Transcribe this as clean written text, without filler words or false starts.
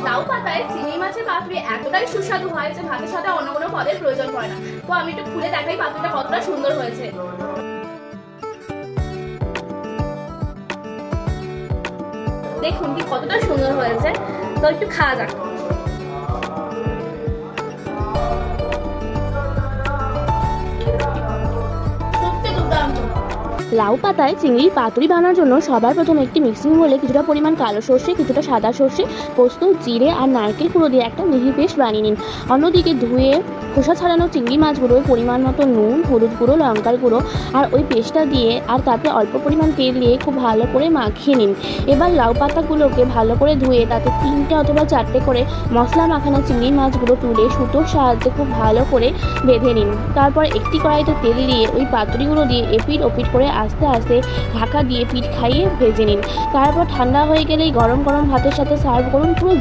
লাউ পাতায় চিংড়ি মাছের পাতুরি এতটাই সুস্বাদু হয় যে ভাতের সাথে অন্য কোনো পদের প্রয়োজন পড়ে না। তো আমি একটু খুলে দেখাই পাতুরিটা কতটা সুন্দর হয়েছে। দেখুন কি কতটা সুন্দর হয়েছে। তো একটু খাওয়া যাক। সত্যি দুর্দান্ত। লাউ পাতায় চিংড়ির পাতুরি বানানোর জন্য সবার প্রথমে একটি মিক্সিং বলে কিছুটা পরিমাণ কালো সর্ষে, কিছুটা সাদা সর্ষে, পোস্ত, জিরে আর নারকেল কুড়ো দিয়ে একটা মিহি পেস্ট বানিয়ে নিন। অন্যদিকে ধুয়ে খোসা ছাড়ানো চিংড়ি মাছগুলো পরিমাণ মতো নুন, হলুদ গুঁড়ো, লঙ্কার গুঁড়ো আর ওই পেস্টটা দিয়ে আর তাতে অল্প পরিমাণ তেল দিয়ে খুব ভালো করে মাখিয়ে নিন। এবার লাউ পাতাগুলোকে ভালো করে ধুয়ে তাতে 3টে অথবা 4টে করে মশলা মাখানো চিংড়ি মাছগুলো তুলে সুতোর সাহায্যে খুব ভালো করে বেঁধে নিন। তারপর একটি কড়াইতে তেল দিয়ে ওই পাতুরিগুলো দিয়ে এপিট ওপিট করে আস্তে আস্তে ঢাকা দিয়ে পিঠ খাইয়ে ভেজে নিন। তারপর ঠান্ডা হয়ে গেলেই গরম গরম ভাতের সাথে সার্ভ করুন। পুরো